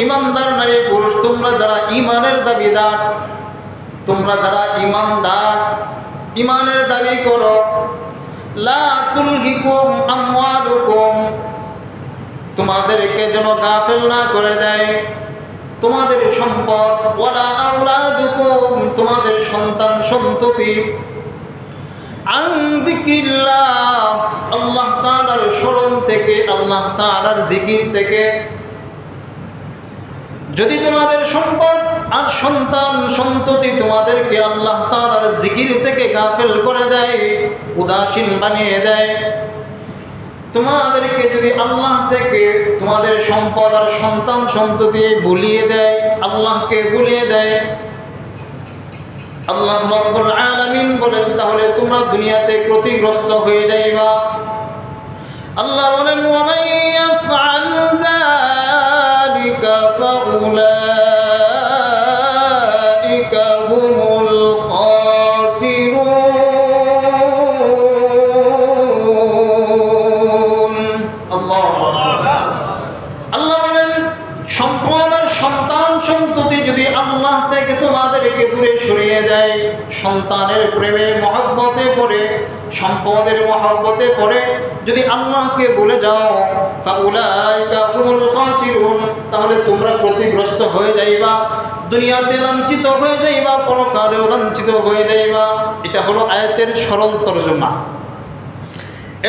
ইমানদার নারী পুরুষ, তোমরা যারা ইমানের দাবিদার, তোমরা যারা ইমানদার, ইমানের দাবি করো, লা তুলহিকুম আমওয়ালুকুম, তোমাদেরকে যেন গাফেল না করে দেয় তোমাদের সম্পদ, ওয়ালা আওলাদুকুম, তোমাদের সন্তান সন্ততি, আন যিকরিল্লাহ, আল্লাহ তাআলার স্মরণ থেকে, আল্লাহ তাআলার জিকির থেকে। যদি তোমাদের সম্পদ আর সন্তান সন্ততি তোমাদেরকে আল্লাহ তাআলার জিকির থেকে গাফেল করে দেয়, উদাসীন বানিয়ে দেয়, তোমাদেরকে যদি আল্লাহ থেকে তোমাদের সম্পদ আর সন্তান সন্ততি ভুলিয়ে দেয়, আল্লাহকে ভুলিয়ে দেয়, আল্লাহ রাব্বুল আলামিন বলেন তাহলে তোমরা দুনিয়াতে ক্ষতিগ্রস্ত হয়ে যাইবা। আল্লাহ বলেন ওয়া মান ইয়াফআল যালিকা ফাউলাইকা হুমুল খাসিরুন। আল্লাহ বলেন সম্পদ আর সন্তান সন্ততি যদি আল্লাহ থেকে তোমাদেরকে দূরে সরিয়ে দেয়, সন্তানের প্রেমে মহব্বতে পড়ে, সম্পদের মহব্বতে পড়ে যদি আল্লাহকে ভুলে যাও, ফাউলাইকা হুমুল খাসিরুন, তাহলে তোমরা ক্ষতিগ্রস্ত হয়ে যাইবা, দুনিয়াতে লাঞ্ছিত হয়ে যাইবা, পরকালেও লাঞ্ছিত হয়ে যাইবা। এটা হলো আয়াতের সরল তরজমা।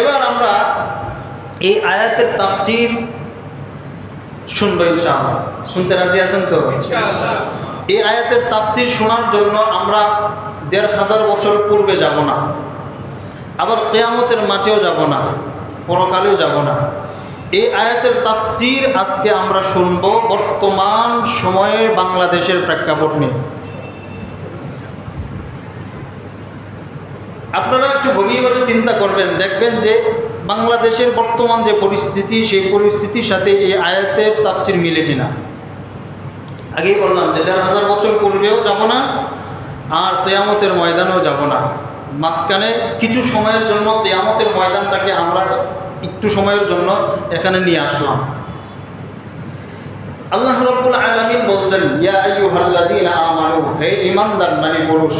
এবার আমরা এই আয়াতের তাফসীর শুনবো ইনশাআল্লাহ। শুনতে রাজি আছেন তো? ইনশাআল্লাহ। এই আয়াতের তাফসীর শোনার জন্য আমরা ১৫০০ বছর পূর্বে যাব না, আবার কিয়ামতের মাঠেও যাব না, পরকালেও যাব না। এই আয়াতের তাফসীর আজকে আমরা শুনব বর্তমান সময়ের বাংলাদেশের প্রেক্ষাপট নিয়ে। আপনারা একটু গভীরভাবে চিন্তা করবেন, দেখবেন যে বাংলাদেশের বর্তমান যে পরিস্থিতি, সেই পরিস্থিতির সাথে এই আয়াতের তাফসীর মিলে কিনা। আগেই বললাম যে ১৫০০ বছর পূর্বেও যাব না, আর কিয়ামতের ময়দানেও যাব না। মাঝখানে কিছু সময়ের জন্য কিয়ামতের ময়দানটাকে আমরা একটু সময়ের জন্য এখানে নিয়ে আসলাম। আল্লাহ রাব্বুল আলামিন বলছেন, ইয়া আইয়ুহাল্লাযীনা আমানু, হে ঈমানদার নারী পুরুষ,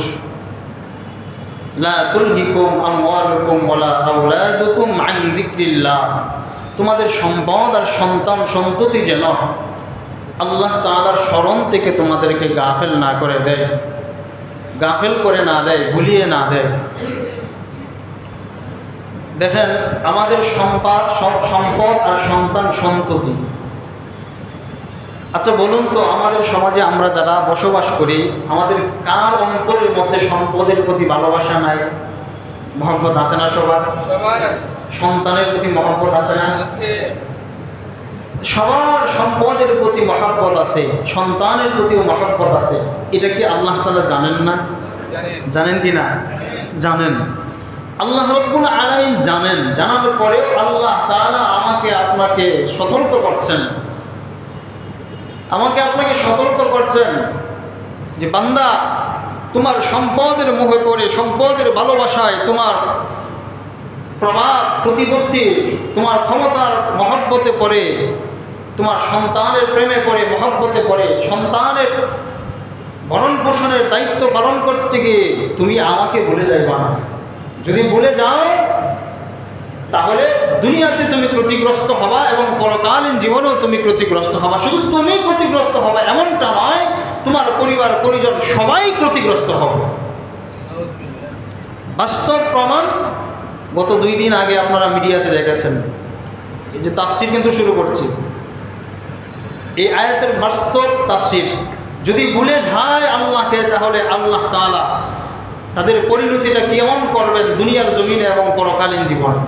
লা তুলহিকুম আমওয়ালুকুম ওয়ালা আওলাদুকুম আন যিকরিল্লাহ, তোমাদের সম্পদ আর সন্তান সন্ততি যেন আল্লাহ তাআলার স্মরণ থেকে তোমাদেরকে গাফেল না করে দেয়, গাফেল করে না দেয়, ভুলিয়ে না দেয়। দেখেন আমাদের সম্পদ আর সন্তান সন্ততি, আচ্ছা বলুন তো, আমাদের সমাজে আমরা যারা বসবাস করি, আমাদের কার অন্তরের মধ্যে সম্পদের প্রতি ভালোবাসা নাই? মহব্বত আছে না? সবার সন্তানের প্রতি মহব্বত আছে না? সবার সম্পদের প্রতি মহব্বত আছে, সন্তানের প্রতিও মহব্বত আছে। এটা কি আল্লাহ তাআলা জানেন না? জানেন কি না? জানেন। আল্লাহ রাব্বুল আলামিন জানেন, জানার পরেও আল্লাহ তাআলা আমাকে আপনাকে সতর্ক করছেন, আমাকে আপনাকে সতর্ক করছেন যে বান্দা, তোমার সম্পদের মোহে পড়ে, সম্পদের ভালোবাসায়, তোমার প্রভাব প্রতিপত্তি, তোমার ক্ষমতার মহব্বতে পড়ে, তোমার সন্তানের প্রেমে পড়ে, মহব্বতে পড়ে, সন্তানের ভরণ পোষণের দায়িত্ব পালন করতে গিয়ে তুমি আমাকে ভুলে যাইবা না। যদি ভুলে যাও তাহলে দুনিয়াতে তুমি ক্ষতিগ্রস্ত হবা এবং পরকালীন জীবনেও তুমি ক্ষতিগ্রস্ত হবা। শুধু তুমি ক্ষতিগ্রস্ত হবা এমনটা নয়, তোমার পরিবার পরিজন সবাই ক্ষতিগ্রস্ত হবে। বাস্তব প্রমাণ গত 2 দিন আগে আপনারা মিডিয়াতে দেখেছেন। এই যে তাফসীর কিন্তু শুরু করছি, এই আয়াতের বাস্তব তাফসীর। যদি ভুলে যায় আল্লাহকে, তাহলে আল্লাহ তাআলা তাদের পরিণতিটা কেমন করবেন দুনিয়ার জমিনে এবং পরকালীন জীবনে।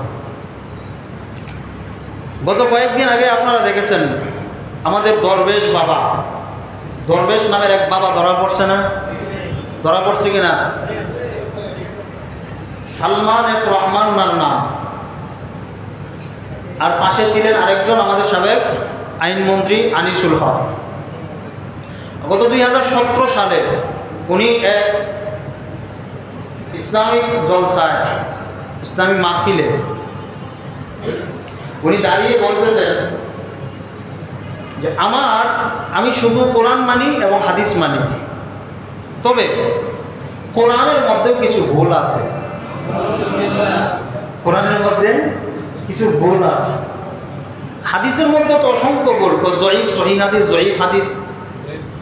গত কয়েকদিন আগে আপনারা দেখেছেন আমাদের দরবেশ বাবা, দরবেশ নামের এক বাবা ধরা পড়ছে না? ধরা পড়ছে কিনা? সালমান এফ রহমান নাম, আর পাশে ছিলেন আরেকজন আমাদের সাবেক আইনমন্ত্রী আনিসুল হক। গত 2017 সালে উনি এক ইসলামিক জলসায়, ইসলামিক মাহফিলে উনি দাঁড়িয়ে বলতেছেন যে আমি শুধু কোরআন মানি এবং হাদিস মানি, তবে কোরআনের মধ্যেও কিছু ভুল আছে। কোরআনের মধ্যে কিছু ভুল আছে, হাদিসের মধ্যে তো অসংখ্য ভুল, জয়ীফ সহিহ হাদিস, জয়ীফ হাদিস,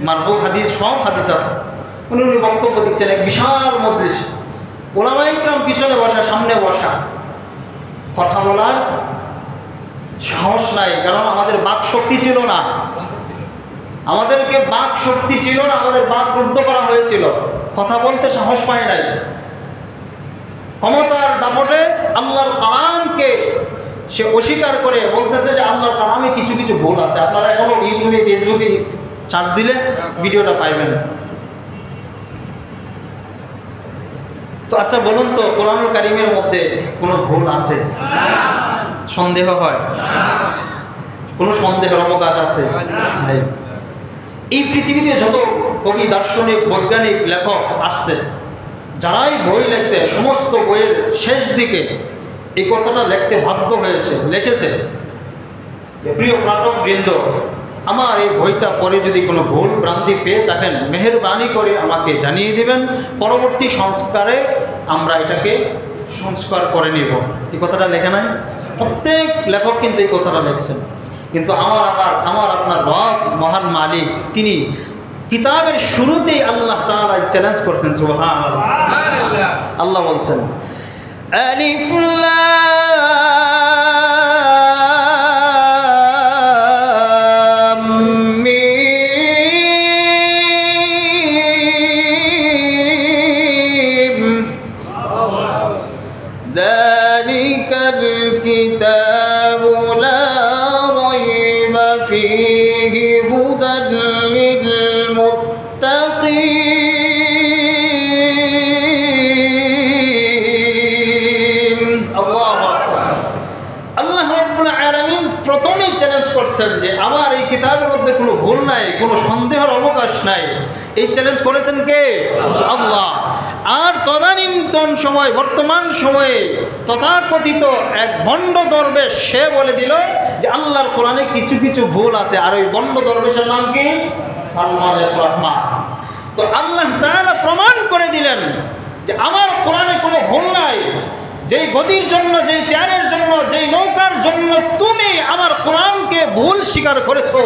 মারফুক হাদিস, সব হাদিস আছে। উনি বক্তব্য দিচ্ছেন এক বিশাল মজলিস, ওলামায়ে কিরাম পিছনে বসা, সামনে বসা, কথা বলার সাহস নাই, কারণ আমাদের বাক শক্তি ছিল না, আমাদেরকে বাক শক্তি ছিল না, আমাদের বাক রুদ্ধ করা হয়েছিল, কথা বলতে সাহস পায় নাই। ক্ষমতার দাপটে আল্লাহর কালামকে সে অস্বীকার করে বলতেছে যে আল্লাহর কালামে কিছু কিছু ভুল আছে। আপনারা এখনো ইউটিউবে, ফেসবুকে সার্চ দিলে ভিডিওটা পাইবেন। তো আচ্ছা বলুন তো, কোরআনুল কারীমের মধ্যে কোনো ভুল আছে? সন্দেহ হয়? কোনো সন্দেহের অবকাশ আছে? এই পৃথিবীতে যত কবি, দার্শনিক, বৈজ্ঞানিক, লেখক আসছে, যারাই বই লেখছে, সমস্ত বইয়ের শেষ দিকে এই কথাটা লিখতে বাধ্য হয়েছে, লিখেছে, প্রিয় পাঠক বৃন্দ, আমার এই বইটা পড়ে যদি কোনো ভুল ভ্রান্তি পেয়ে থাকেন, মেহেরবানি করে আমাকে জানিয়ে দিবেন, পরবর্তী সংস্কারে আমরা এটাকে সংস্কার করে নিব। এই কথাটা লেখে নাই? প্রত্যেক লেখক কিন্তু এই কথাটা লিখছেন। কিন্তু আমার আপনার রব মহান মালিক, তিনি কিতাবের শুরুতেই আল্লাহ তাআলা চ্যালেঞ্জ করছেন। সুবহানাল্লাহ। আল্লাহ বলছেন আলিফ লাম মিম যালিকাল কিতাবু লা রাইবা ফীহি হুদাল লিল প্রথমেই চ্যালেঞ্জ করছেন যে আমার এই কিতাবের মধ্যে কোনো ভুল নাই, কোনো সন্দেহের অবকাশ নাই। এই চ্যালেঞ্জ করেছেন কে? আল্লাহ। আর তদানীন্তন সময়, বর্তমান সময়ে তথাকথিত এক ভণ্ড দরবেশ, সে বলে দিল যে আল্লাহর কোরআনে কিছু কিছু ভুল আছে। আর ওই ভণ্ড দরবেশের নাম কি? সালমান এফ রহমান। তো আল্লাহ তাআলা প্রমাণ করে দিলেন যে আমার কোরআনে কোনো ভুল নাই। যেই গদির জন্য, যেই চেয়ারের জন্য, যেই নৌকার জন্য তুমি আমার কোরআনকে ভুল স্বীকার করেছো,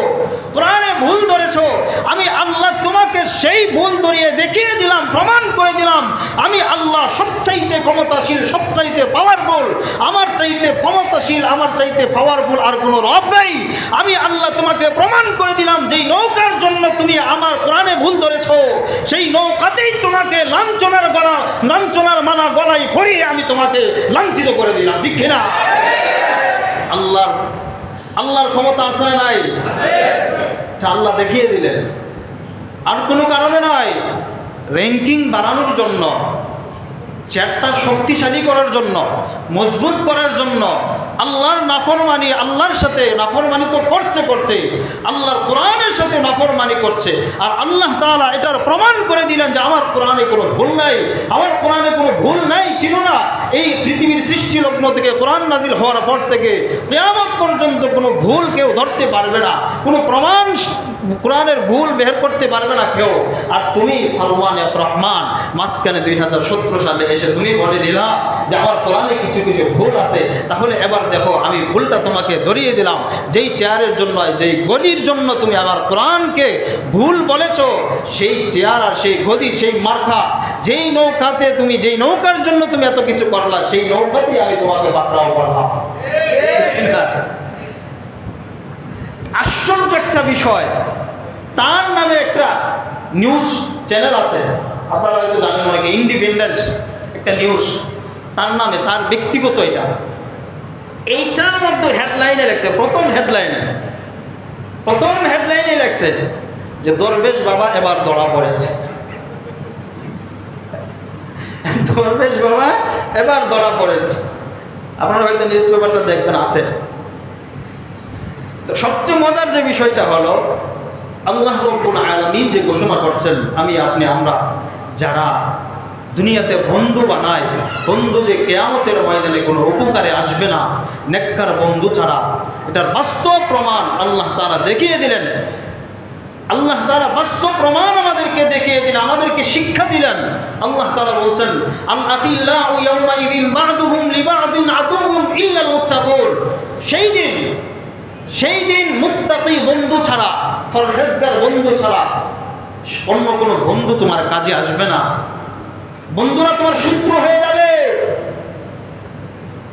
কোরআনে ভুল ধরেছো, আমি আল্লাহ তোমাকে সেই ভুল ধরিয়ে দেখিয়ে দিলাম, প্রমাণ করে দিলাম আমি আল্লাহ সবচাইতে ক্ষমতাশীল, সবচাইতে পাওয়ারফুল। আমার চাইতে ক্ষমতাশীল, আমার চাইতে পাওয়ারফুল আর কোনো রব নাই। আমি আল্লাহ তোমাকে প্রমাণ করে দিলাম যেই নৌকার জন্য তুমি আমার কোরআনে ভুল ধরেছো, সেই নৌকাতেই তোমাকে লাঞ্ছনার মালা গলায় পরিয়ে আমি তোমাকে লাঞ্ছিত করে দিলাম। ঠিক কিনা? আল্লাহর ক্ষমতা আছে না নাই? আল্লাহ দেখিয়ে দিলেন। আর কোনো কারণে নয়, র্যাঙ্কিং বাড়ানোর জন্য, চেয়ারটা শক্তিশালী করার জন্য, মজবুত করার জন্য। আল্লাহর নাফরমানি, আল্লাহর সাথে নাফরমানি তো করছে, আল্লাহর কোরআনের সাথে নাফরমানি করছে। আর আল্লাহ তাআলা এটার প্রমাণ করে দিলেন যে আমার কোরআনে কোনো ভুল নাই। আমার কোরআনে কোনো ভুল নাই ছিল না। এই পৃথিবীর সৃষ্টি লগ্ন থেকে, কোরআন নাজিল হওয়ার পর থেকে কিয়ামত পর্যন্ত কোনো ভুল কেউ ধরতে পারবে না, কোনো প্রমাণ কোরআনের ভুল বের করতে পারবে না কেউ। আর তুমি সালমান এফ রহমান মাঝখানে 2017 সালে এসে তুমি বলে দিলা যে আমার কোরআনে কিছু কিছু ভুল আছে। তাহলে এবার দেখো, আমি ভুলটা তোমাকে ধরিয়ে দিলাম। যেই চেয়ারের জন্য, যেই গদির জন্য তুমি আমার কোরআনকে ভুল বলেছো, সেই চেয়ার আর সেই গদি, সেই মার্কা, যেই নৌকাতে তুমি, যেই নৌকার জন্য তুমি এত কিছু করলা, সেই নৌকাতেই আমি তোমাকে পাকড়াও করলাম। আশ্চর্য একটা বিষয়, তার নামে একটা নিউজ চ্যানেল আছে, আপনারা হয়তো জানেন অনেকে, ইন্ডিপেন্ডেন্ট একটা নিউজ, তার নামে, তার ব্যক্তিগত এটা। এইটার মধ্যে হেডলাইনে লেখছে, প্রথম হেডলাইনে লেখছে যে দরবেশ বাবা এবার ধরা পড়েছে। দরবেশ বাবা এবার ধরা পড়েছে। আপনারা হয়তো নিউজ পেপারটা দেখবেন, আছে। তো সবচেয়ে মজার যে বিষয়টা হলো, আল্লাহ রাব্বুল আলামিন যে ঘোষণা করছেন, আমি আপনি আমরা যারা দুনিয়াতে বন্ধু বানায়, বন্ধু যে কিয়ামতের ময়দানে কোনো উপকারে আসবে না নেককার বন্ধু ছাড়া, এটার বাস্তব প্রমাণ আল্লাহ তাআলা দেখিয়ে দিলেন। আল্লাহ তাআলা বাস্তব প্রমাণ আমাদেরকে দেখিয়ে দিলেন, আমাদেরকে শিক্ষা দিলেন। আল্লাহ তাআলা বলছেন, আল আখিল্লাউ ইয়াওমা ইযিন বা'দুহুম লিবা'দিন আদুউন ইল্লাল মুত্তাকুন। সেই দিন মুত্তাকি বন্ধু ছাড়া, ফরহেজগার বন্ধু ছাড়া অন্য কোনো বন্ধু তোমার কাজে আসবে না। বন্ধুরা তোমার শত্রু হয়ে যাবে,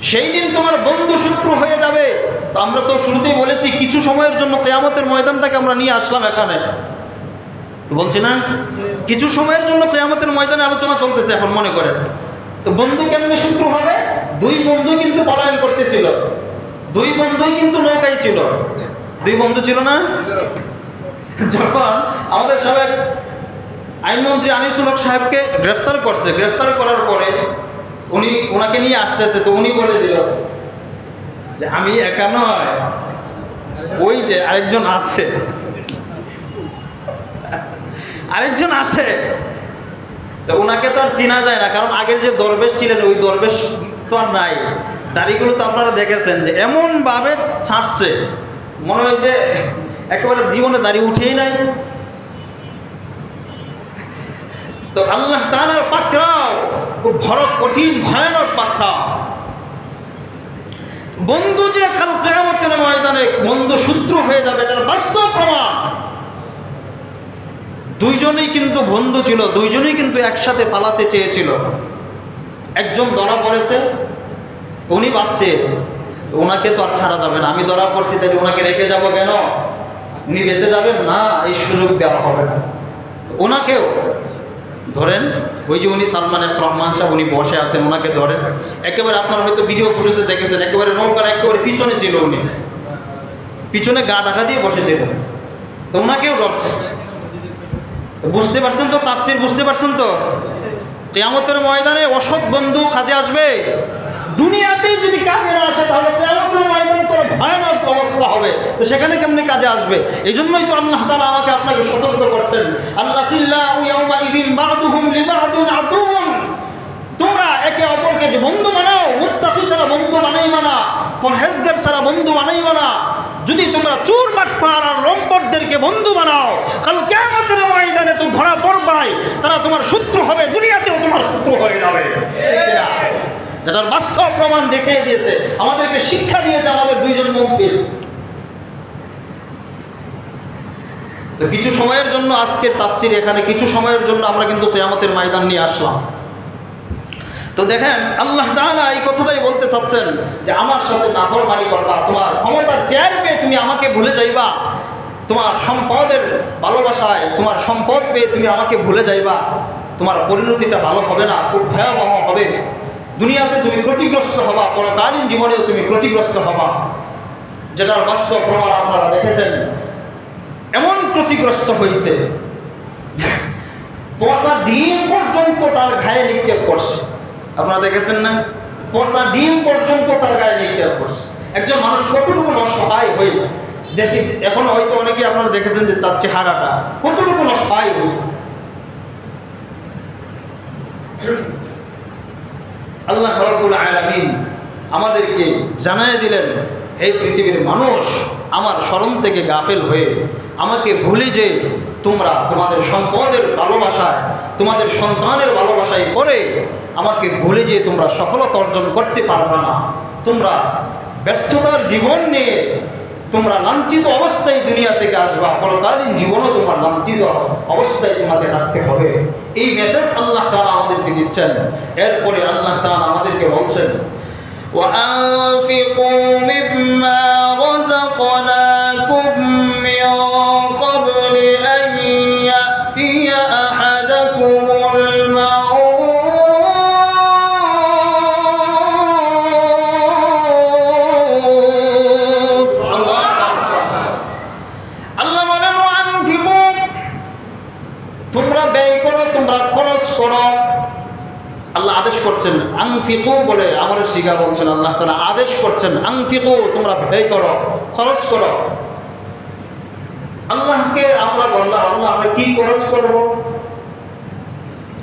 সেই দিন তোমার বন্ধু শত্রু হয়ে যাবে। তো আমরা তো শুরুতেই বলেছি, কিছু সময়ের জন্য কিয়ামতের ময়দানটাকে আমরা নিয়ে আসলাম এখানে, বলছি না? কিছু সময়ের জন্য কিয়ামতের ময়দানে আলোচনা চলতেছে এখন, মনে করেন। তো বন্ধু কেমনে শত্রু হবে? দুই বন্ধু কিন্তু পলায়ন করতেছিল, দুই বন্ধুই কিন্তু নৌকায় ছিল। দুই বন্ধু ছিল না? যখন আমাদের সাবেক আইনমন্ত্রী আনিসুল হক সাহেবকে গ্রেফতার করছে, গ্রেফতার করার পরে ওনাকে নিয়ে আসতেছে, তো উনি বলে দিল যে আমি একা নয়, ওই যে আরেকজন আছে। তো ওনাকে তো আর চেনা যায় না, কারণ আগের যে দরবেশ ছিলেন ওই দরবেশ তো আর নাই। দাড়িগুলো তো আপনারা দেখেছেন যে এমনভাবে ছাঁটছে, মনে হয় যে একেবারে জীবনে দাড়ি উঠেই নাই। তো আল্লাহ তাআলার পাকড়াও খুব কঠিন ভয়ানক পাকড়াও। বন্ধু যে কাল কিয়ামতের ময়দানে বন্ধু শত্রু হয়ে যাবে, এটার বাস্তব প্রমাণ। দুইজনেই কিন্তু বন্ধু ছিল, দুইজনেই কিন্তু একসাথে পালাতে চেয়েছিল। একজন ধরা পড়েছে, উনি ভাবছে ওনাকে তো আর ছাড়া যাবে না, আমি ধরা পড়ছি তাই ওনাকে রেখে যাব কেন, উনি বেঁচে যাবেন না, এই সুযোগ দেওয়া হবে না। ওনাকেও ধরেন, ওই যে উনি সালমান এফ রহমান সাহেব, উনি বসে আছেন, ওনাকে ধরেন। একেবারে আপনারা হয়তো ভিডিও ফুটেজে দেখেছেন, একেবারে নৌকার একেবারে পিছনে ছিল, উনি পিছনে গা ঢাকা দিয়ে বসেছিলেন। তো ওনাকেও ধরছে। তো বুঝতে পারছেন তো তাফসীর, বুঝতে পারছেন তো? কিয়ামতের ময়দানে অসৎ বন্ধু কাজে আসবে। দুনিয়াতেই যদি কাজে না আসে, তাহলে কিয়ামতের ময়দানে তো ভয়ানক অবস্থা হবে। তো সেখানে কেমনে কাজে আসবে? এই জন্যই তো আল্লাহ তাআলা আমাকে আপনাকে সতর্ক করছেন, আল্লাহিল্লাহু ইয়াওমা ইযিন বা'দুহুম লিবা'দিন আদুউন। তোমরা একে অপরকে যে বন্ধু বানাও, মুত্তাকি ছাড়া বন্ধু বানাইবা না, ফরহেজগার ছাড়া বন্ধু বানাইবা না। যদি তোমরা চোর বাটপার আর লম্পটদেরকে বন্ধু বানাও, কাল কিয়ামতের ময়দানে তো ধরা পড়বাই, তারা তোমার শত্রু হবে, দুনিয়াতেও তোমার শত্রু হয়ে যাবে। যেটার বাস্তব প্রমাণ দেখিয়ে দিয়েছে, আমাদেরকে শিক্ষা দিয়েছে আমাদের দুইজন মন্ত্রী। তো কিছু সময়ের জন্য আজকের তাফসীর এখানে, কিছু সময়ের জন্য আমরা কিন্তু কিয়ামতের ময়দান নিয়ে আসলাম। তো দেখেন, আল্লাহ তাআলা এই কথাটাই বলতে চাচ্ছেন যে আমার সাথে নাফরমানি করবা, তোমার ক্ষমতার চেয়ার পেয়ে তুমি আমাকে ভুলে যাইবা, তোমার সম্পদের ভালোবাসায়, তোমার সম্পদ পেয়ে তুমি আমাকে ভুলে যাইবা, তোমার পরিণতিটা ভালো হবে না, খুব ভয়াবহ হবে। দুনিয়াতে তুমি ক্ষতিগ্রস্ত হবা, পরকালীন জীবনেও তুমি ক্ষতিগ্রস্ত হবা। যেটার বাস্তব প্রমাণ আপনারা দেখেছেন। এমন ক্ষতিগ্রস্ত হয়েছে, পচা ডিম পর্যন্ত তার গায়ে নিক্ষেপ করছে। আপনারা দেখেছেন না? পচা ডিম পর্যন্ত তার গায়ে নিক্ষেপ করছে। একজন মানুষ কতটুকু অসহায় হয়ে, দেখি এখন হয়তো অনেকে আপনারা দেখেছেন যে তার চেহারাটা কতটুকু অসহায় হয়েছে। আল্লাহ রাব্বুল আলামিন আমাদেরকে জানায় দিলেন, এই পৃথিবীর মানুষ আমার স্মরণ থেকে গাফেল হয়ে আমাকে ভুলে যে তোমরা তোমাদের সম্পদের ভালোবাসায়, তোমাদের সন্তানের ভালোবাসায় পড়ে আমাকে ভুলে যে তোমরা সফলতা অর্জন করতে পারবে না। তোমরা ব্যর্থতার জীবন নিয়ে তোমরা লাঞ্ছিত অবস্থায় দুনিয়া থেকে আসবা, পরকালীন জীবনও তোমার লাঞ্ছিত অবস্থায় তোমাকে থাকতে হবে। এই মেসেজ আল্লাহ তাআলা আমাদেরকে দিচ্ছেন। এরপরে আল্লাহ তাআলা আমাদেরকে বলছেন, وَأَنفِقُوا مِمَّا رَزَقْنَاكُم مِّن قَبْلِ أَن يَأْتِيَ أَحَدَكُمُ الْمَوْتُ আদেশ করছেন, আনফিকু বলে আমলের শিখা বলছেন, আল্লাহ তাআলা আদেশ করছেন আনফিকু, তোমরা ব্যয় করো, খরচ করো। আল্লাহকে আমরা বললাম, আল্লাহ আমরা কি খরচ করব?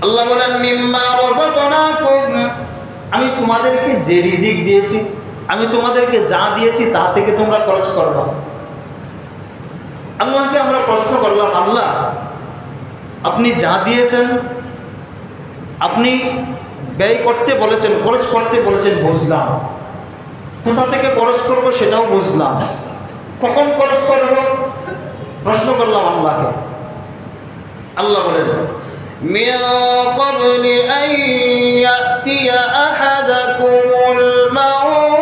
আল্লাহ বলেন মিম্মা রাযাকনাকুম, আমি তোমাদেরকে যে রিজিক দিয়েছি, আমি তোমাদেরকে যা দিয়েছি তা থেকে তোমরা খরচ করবা। আল্লাহকে আমরা প্রশ্ন করলাম, আল্লাহ আপনি যা দিয়েছেন, আপনি ব্যয় করতে বলেছেন, খরচ করতে বলেছেন, বুঝলাম, কোথা থেকে খরচ করব সেটাও বুঝলাম, কখন খরচ করব প্রশ্ন করলাম আল্লাহকে। আল্লাহ বলেন মিন ক্বাবলি আন ইয়াতিয়া আহাদাকুমুল মাউত,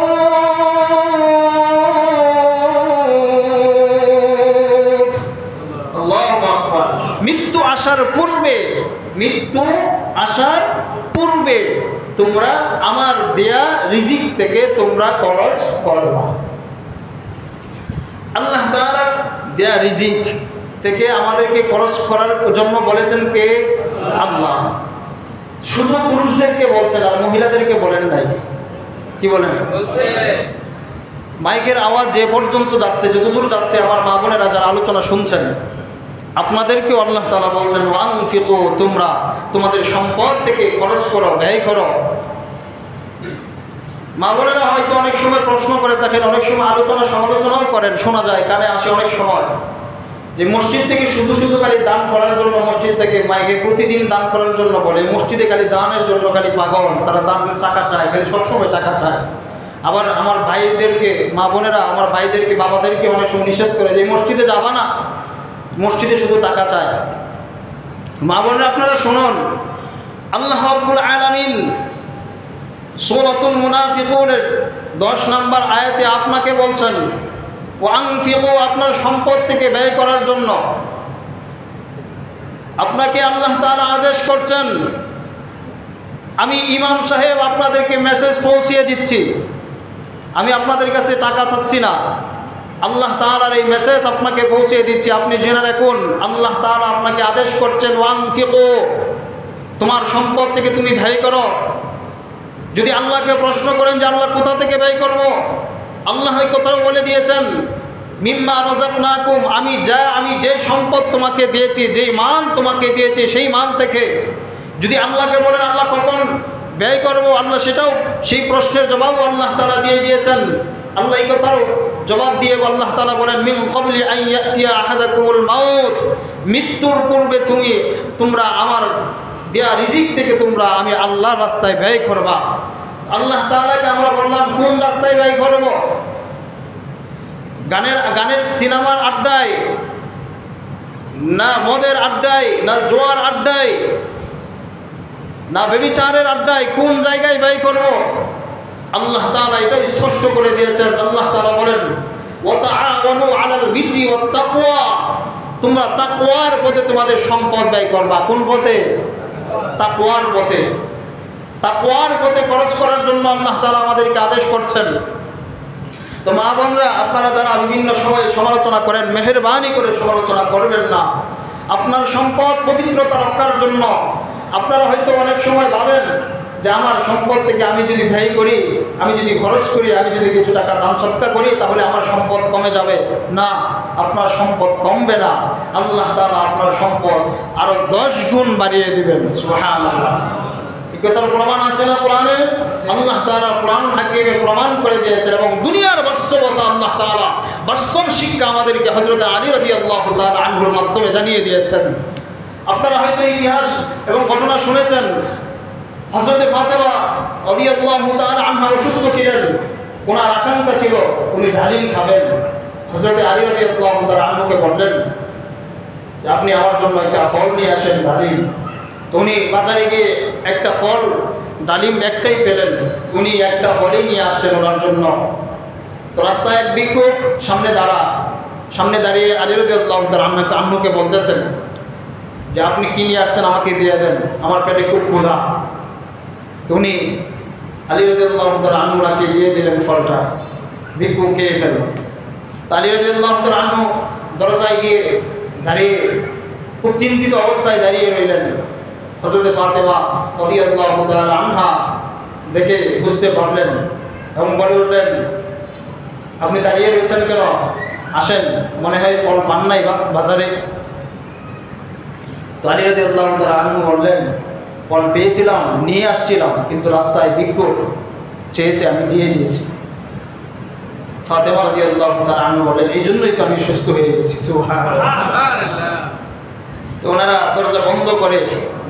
আল্লাহু আকবার, মৃত্যু আসার পূর্বে, মৃত্যু আসার পূর্বে তোমরা আমার দেয়া রিজিক থেকে তোমরা খরচ করবা। আল্লাহ তাআলা দেয়া রিজিক থেকে আমাদেরকে খরচ করার জন্য বলেছেন কে? আল্লাহ। শুধু পুরুষদেরকে বলছেন আর মহিলাদেরকে বলেন নাই। কি বলেন? মাইকের আওয়াজ যে পর্যন্ত যাচ্ছে, যতদূর যাচ্ছে আমার মা বোনেরা যারা আলোচনা শুনছেন, আপনাদেরকেও আল্লাহ তাআলা বলছেন ওয়ানফিকু, তোমরা তোমাদের সম্পদ থেকে খরচ করো, ব্যয় করো। মা বোনেরা হয়তো অনেক সময় প্রশ্ন করে থাকেন, অনেক সময় আলোচনা সমালোচনাও করেন, শোনা যায়, কানে আসে অনেক সময়, যে মসজিদ থেকে শুধু শুধু খালি দান করার জন্য, মসজিদ থেকে মাইকে প্রতিদিন দান করার জন্য বলে, মসজিদে খালি দানের জন্য খালি পাগল, তারা দান টাকা চায়, খালি সবসময় টাকা চায়। আবার আমার ভাইদেরকে, মা বোনেরা আমার ভাইদেরকে, বাবাদেরকে অনেক সময় নিষেধ করে যে মসজিদে যাবা না, মসজিদে শুধু টাকা চায়। মা বোনেরা আপনারা শুনুন, আল্লাহ রাব্বুল আলামিন সূরাতুল মুনাফিকুনের 10 নম্বর আয়াতে আপনাকে বলছেন ওয়ানফিকু, আপনার সম্পদ থেকে ব্যয় করার জন্য আপনাকে আল্লাহ তাআলা আদেশ করছেন। আমি ইমাম সাহেব আপনাদেরকে মেসেজ পৌঁছিয়ে দিচ্ছি, আমি আপনাদের কাছে টাকা চাচ্ছি না, আল্লাহ তাআলার এই মেসেজ আপনাকে পৌঁছে দিচ্ছি। আপনি জেনে রাখুন, আল্লাহ তাআলা আপনাকে আদেশ করছেন ওয়ানফিকু, তোমার সম্পদ থেকে তুমি ব্যয় করো। যদি আল্লাহকে প্রশ্ন করেন যে আল্লাহ কোথা থেকে ব্যয় করব, আল্লাহ এই কথাও বলে দিয়েছেন মিম্মা রাযাকনাকুম, আমি যে সম্পদ তোমাকে দিয়েছি, যেই মাল তোমাকে দিয়েছি, সেই মাল থেকে। যদি আল্লাহকে বলেন আল্লাহ কখন ব্যয় করব, আল্লাহ সেটাও, সেই প্রশ্নের জবাবও আল্লাহ তাআলা দিয়ে দিয়েছেন। আল্লাহ এই কথাও জবাব দিয়ে আল্লাহ তাআলা বলেন মিন ক্বাবলি আন ইয়াতিয়া আহাদাকুমুল মাউত, মৃত্যুর পূর্বে তোমরা আমার দেয়া রিজিক থেকে তোমরা আমি আল্লাহর রাস্তায় ব্যয় করবা। আল্লাহ তাআলাকে আমরা বললাম কোন রাস্তায় ব্যয় করব? গানের সিনেমার আড্ডায়, না মদের আড্ডায়, না জোয়ার আড্ডায়, না ব্যভিচারের আড্ডায়, কোন জায়গায় ব্যয় করব? আল্লাহ তাআলা এটা স্পষ্ট করে দিয়েছেন। আল্লাহ তাআলা বলেন ওয়াতাআওয়ানু আলাল বিররি ওয়াত তাকওয়া, তোমরা তাকওয়ার পথে তোমাদের সম্পদ ব্যয় করবা। কোন পথে? তাকওয়ার পথে। তাকওয়ার পথে খরচ করার জন্য আল্লাহ তাআলা আমাদেরকে আদেশ করছেন। তো মা বোনরা, আপনারা যারা বিভিন্ন সময় সমালোচনা করেন, মেহেরবানি করে সমালোচনা করবেন না। আপনার সম্পদ পবিত্রতা রক্ষার জন্য আপনারা হয়তো অনেক সময় ভাবেন যে আমার সম্পদ থেকে আমি যদি ব্যয় করি, আমি যদি খরচ করি, আমি যদি কিছু টাকা দান সৎকার করি, তাহলে আমার সম্পদ কমে যাবে। না, আপনার সম্পদ কমবে না, আল্লাহ তাআলা আপনার সম্পদ আরো 10 গুণ বাড়িয়ে দিবেন। সুবহানাল্লাহ। এই কথার প্রমাণ আছে না কোরআনে? আল্লাহ তাআলা কোরআন হাকিমে প্রমাণ করে দিয়েছেন, এবং দুনিয়ার বাস্তবতা আল্লাহ তাআলা বাস্তব শিক্ষা আমাদেরকে হযরত আলী রাদিয়াল্লাহু তাআলা আনহুর মাধ্যমে জানিয়ে দিয়েছেন। আপনারা হয়তো ইতিহাস এবং ঘটনা শুনেছেন, হযরত ফাতেমা রাদিয়াল্লাহু তাআলা আনহা অসুস্থ ছিলেন, ওনার আকাঙ্ক্ষা ছিল উনি ডালিম খাবেন। হযরত আলী রাদিয়াল্লাহু তাআলা আনহুকে বললেন যে আপনি আমার জন্য একটা ফল নিয়ে আসেন, ডালিম। তো উনি বাজারে গিয়ে একটা ফল, ডালিম একটাই পেলেন, উনি একটা ফলই নিয়ে আসলেন ওনার জন্য। তো রাস্তায় এক ভিক্ষুক সামনে দাঁড়িয়ে আলী রাদিয়াল্লাহু তাআলা আনহুকে বলতেছেন যে আপনি কি নিয়ে আসছেন, আমাকে দিয়ে দেন, আমার পেটে খুব ক্ষুধা। তো উনি আলী রাদিয়াল্লাহু তাআলা আনহুকে দিয়ে দিলেন ফলটা, ভিক্ষুক খেয়ে ফেলল। আলী রাদিয়াল্লাহু তাআলা আনহু দরজায় গিয়ে দাঁড়িয়ে খুব চিন্তিত অবস্থায় দাঁড়িয়ে রইলেন। হযরত ফাতেমা রাদিয়াল্লাহু তাআলা আনহা দেখে বুঝতে পারলেন এবং বলে উঠলেন, আপনি দাঁড়িয়ে রয়েছেন কেন? আসেন, মনে হয় ফল পান নাই বাজারে। তো আলী রাদিয়াল্লাহু তাআলা আনহু বললেন, ফল পেয়েছিলাম, নিয়ে আসছিলাম, কিন্তু রাস্তায় ভিক্ষুক চেয়েছে, আমি দিয়ে দিয়েছি। ফাতেমা রাদিয়াল্লাহু তাআলা আনহা বললেন, এই জন্যই তো আমি সুস্থ হয়ে গেছি। সুবহানাল্লাহ। তো ওনারা দরজা বন্ধ করে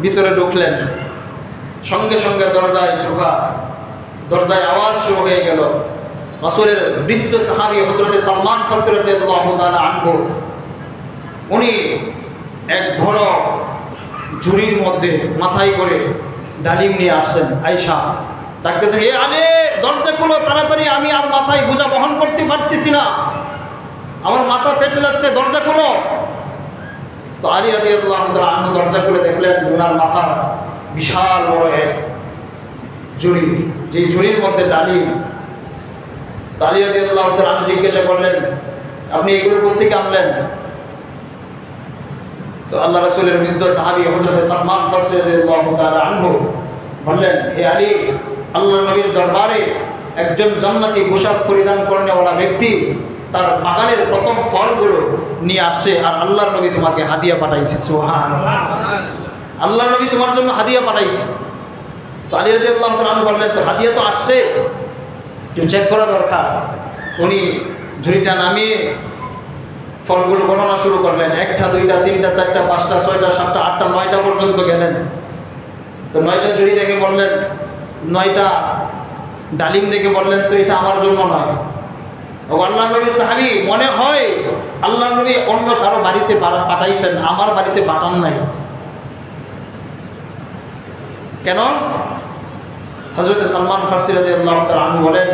ভিতরে ঢুকলেন। সঙ্গে সঙ্গে দরজায় আওয়াজ শুরু হয়ে গেল। রাসূলের বৃদ্ধ সাহাবী হযরত সালমান ফারসি রাদিয়াল্লাহু তাআলা আনহু, উনি এক বড় ঝুড়ির মধ্যে মাথায় করে ডালিম নিয়ে আসছেন। আয়েশা ডাকতেছে, হে আলী, দরজা খুলো তাড়াতাড়ি, আমি আর মাথায় বোঝা বহন করতে পারতেছি না, আমার মাথা ফেটে যাচ্ছে, দরজা খুলো। তো আলী রাদিয়াল্লাহু তাআলা আনহু দরজা খুলে দেখলেন ওনার মাথার বিশাল বড় এক ঝুড়ি, যে ঝুড়ির মধ্যে ডালিম। তো আলী রাদিয়াল্লাহু তাআলা আনহু জিজ্ঞাসা করলেন, আপনি এগুলো কোথা থেকে আনলেন? তো আল্লাহ রাসূলের বৃদ্ধ সাহাবী হযরত সালমান ফারসি রাদিয়াল্লাহু তাআলা আনহু বললেন, হে আলী, আল্লাহর নবীর দরবারে একজন জান্নাতি পোশাক পরিধান করেওয়ালা ব্যক্তি তার বাগানের প্রথম ফলগুলো নিয়ে আসছে, আর আল্লাহর নবী তোমাকে হাদিয়া পাঠাইছে। সুবহানাল্লাহ। আল্লাহর নবী তোমার জন্য হাদিয়া পাঠাইছে। তো আলী রাদিয়াল্লাহু তাআলা আনহু বললেন, তো হাদিয়া তো আসছে, একটু চেক করা দরকার। উনি ঝুড়িটা নামিয়ে ফলগুলো গণনা শুরু করলেন। 1টা 2টা 3টা 4টা 5টা 6টা 7টা 8টা 9টা পর্যন্ত গেলেন। তো 9টা ঝুড়ি দেখে বললেন, 9টা ডালিম দেখে বললেন, তো এটা আমার জন্য নয়। আল্লাহ নবীর সাহাবী, মনে হয় আল্লাহ নবী অন্য কারো বাড়িতে পাঠাইছেন, আমার বাড়িতে পাঠান নাই। কেন? হযরত সালমান ফারসি রাদিয়াল্লাহু তাআলা আনহু বলেন,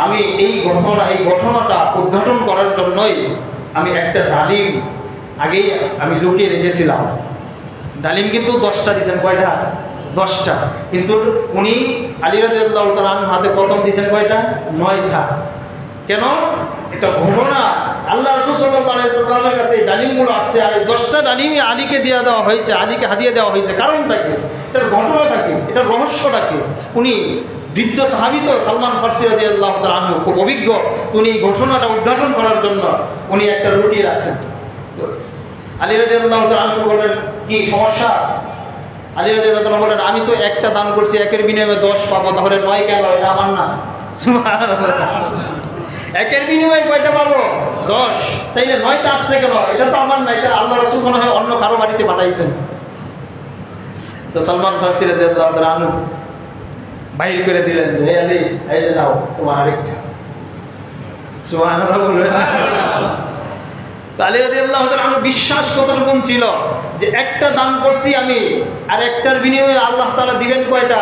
আমি এই ঘটনাটা উদ্ঘাটন করার জন্যই আমি একটা ডালিম আগেই আমি লুকিয়ে রেখেছিলাম। ডালিম কিন্তু 10টা দিয়েছেন। কয়টা? 10টা। কিন্তু উনি আলী রাদিয়াল্লাহু তাআলা আনহু হাতে প্রথম দিয়েছেন কয়টা? 9টা। কেন? এটা ঘটনা। আল্লাহ রাসূল সাল্লাল্লাহু আলাইহি ওয়াসাল্লামের কাছে এই ডালিমগুলো আসছে, আর এই 10টা ডালিমই আলীকে দিয়ে দেওয়া হয়েছে, আলীকে হাদিয়া দেওয়া হয়েছে। কারণটা কি? এটার ঘটনাটা কি? এটার রহস্যটা কি? উনি বৃদ্ধ সাহাবী তো সালমান ফারসি রাদিয়াল্লাহু তাআলা আনহু খুব অভিজ্ঞ। উনি এই ঘটনাটা উদ্ঘাটন করার জন্য উনি একটা লুকিয়ে রাখছেন। তো আলী রাদিয়াল্লাহু তাআলা আনহু বলেন, কি সমস্যা? আলী রাদিয়াল্লাহু তাআলা বলেন, আমি তো একটা দান করছি, একের বিনিময়ে 10 পাবো, তাহলে 9 কেন? এটা আমার না। সুবহানাল্লাহ। একের বিনিময়ে কয়টা পাবো? 10। তাইলে 9টা আসছে কেন? এটা তো আমার না, এটা আল্লাহ রাসূল মনে হয় অন্য কারো বাড়িতে পাঠাইছেন। তো সালমান ফারসি রাদিয়াল্লাহু তাআলা আনহু বাইর করে দিলেন যে, হে আলী, এই যে নাও তোমার আরেকটা। সুবহানাল্লাহ বলবেন। আলী রাদিয়াল্লাহু তাআলা আনহু বিশ্বাস কতটুকু ছিল যে একটা দান করছি আমি, আর একটার বিনিময়ে আল্লাহ তাআলা দিবেন কয়টা?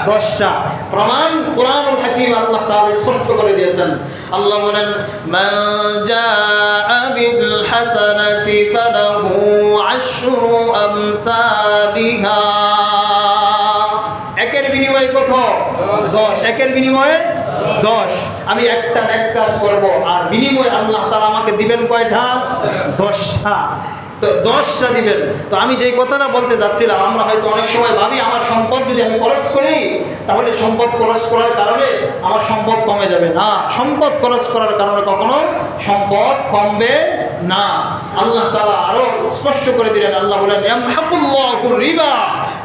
10টা। প্রমাণ কুরআনুল হাকীম আল্লাহ তাআলা স্পষ্ট করে দিয়েছেন। আল্লাহ বলেন, মান জাআ বিল হাসানাতি ফালাহু আশরু আমসালিহা। একের বিনিময়ে কত? 10। একের বিনিময়ে 10। আমি একটা নেক কাজ করব, আর বিনিময়ে আল্লাহ তাআলা আমাকে দিবেন কয়টা? 10টা। তো 10টা দিবেন। তো আমি যেই কথাটা বলতে যাচ্ছিলাম, আমরা হয়তো অনেক সময় ভাবি আমার সম্পদ যদি আমি খরচ করি, তাহলে সম্পদ খরচ করার কারণে আমার সম্পদ কমে যাবে। না, সম্পদ খরচ করার কারণে কখনো সম্পদ কমবে না। আল্লাহ তাআলা আরো স্পষ্ট করে দিলেন। আল্লাহ বলেন, ইয়ামহাকুল্লাহুর রিবা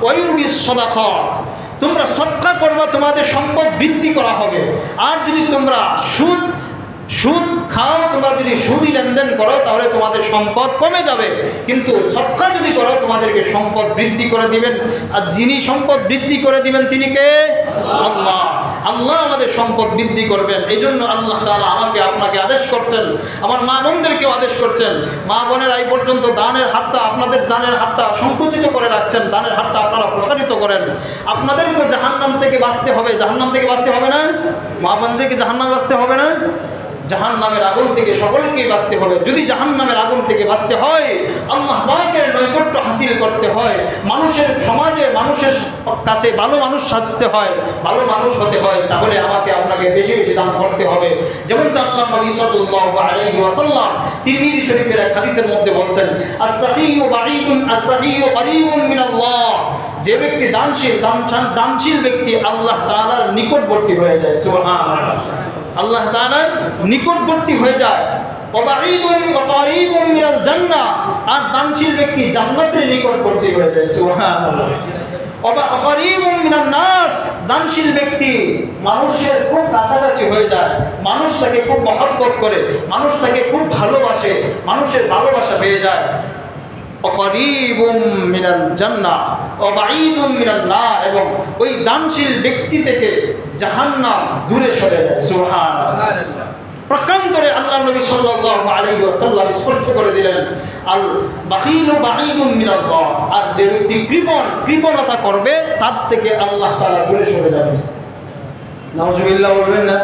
ওয়া ইউরবিস সাদাকাত। তোমরা সদকা করবা, তোমাদের সম্পদ বৃদ্ধি করা হবে। আর যদি তোমরা সুদ খাও, তোমরা যদি সুদি লেনদেন করো, তাহলে তোমাদের সম্পদ কমে যাবে। কিন্তু সদকা যদি করো, তোমাদেরকে সম্পদ বৃদ্ধি করে দিবেন। আর যিনি সম্পদ বৃদ্ধি করে দিবেন তিনি কে? আল্লাহ। আল্লাহ আমাদের সম্পদ বৃদ্ধি করবেন। এই জন্য আল্লাহ তাআলা আমাকে আপনাকে আদেশ করছেন, আমার মা বোনদেরকেও আদেশ করছেন। মা বোনেরা এই পর্যন্ত দানের হাতটা, আপনাদের দানের হাতটা সংকুচিত করে রাখছেন, দানের হাতটা আপনারা প্রসারিত করেন। আপনাদেরকেও জাহান্নাম থেকে বাঁচতে হবে। জাহান্নাম থেকে বাঁচতে হবে না? মা বোনদেরকে জাহান্নামে বাঁচতে হবে না? জাহান্নামের আগুন থেকে সকলকে বাঁচতে হবে। যদি জাহান্নামের আগুন থেকে বাঁচতে হয়, আল্লাহ পাকের নৈকট্য হাসিল করতে হয়, মানুষের সমাজে মানুষের কাছে ভালো মানুষ সাজতে হয়, ভালো মানুষ হতে হয়, তাহলে আমাকে আপনাকে বেশি বেশি দান করতে হবে। যেমনটা আল্লাহ নবী সাল্লাল্লাহু আলাইহি ওয়াসাল্লাম তিরমিজি শরীফের এক হাদিসের মধ্যে বলছেন, আস-সাহিয়্যু বাঈদুন আস-সাহিয়্যু করিবুন মিনাল্লাহ। যে ব্যক্তি দানশীল ব্যক্তি আল্লাহ তাআলার নিকটবর্তী হয়ে যায়। সুবহানাল্লাহ। আল্লাহ তাআলার নিকটবর্তী হয়ে যায়। ওয়াবাঈদুন ওয়া করিবুন মিনাল জান্নাহ। আর দানশীল ব্যক্তি জান্নাতের নিকটবর্তী হয়ে যায়। সুবহানাল্লাহ। ওয়া করিবুন মিনান নাস। দানশীল ব্যক্তি মানুষের খুব কাছাকাছি হয়ে যায়, মানুষ তাকে খুব মহব্বত করে, মানুষ তাকে খুব ভালোবাসে, মানুষের ভালোবাসা পেয়ে যায়। করিবুম মিনাল জান্নাহ ওয়া বাঈদুম মিনান নার। এবং ওই দানশীল ব্যক্তি থেকে জাহান্নাম দূরে সরে যায়। সুবহানাল্লাহ। প্রকান্তরে আল্লাহ নবী সাল্লাল্লাহু আলাইহি ওয়াসাল্লাম স্পষ্ট করে দিলেন, আল বাখিলু বাঈদুম মিনাল্লাহ। আর যে ব্যক্তি কৃপণতা করবে তার থেকে আল্লাহ তাআলা দূরে সরে যাবে। নাউজুবিল্লাহ বলবেন না?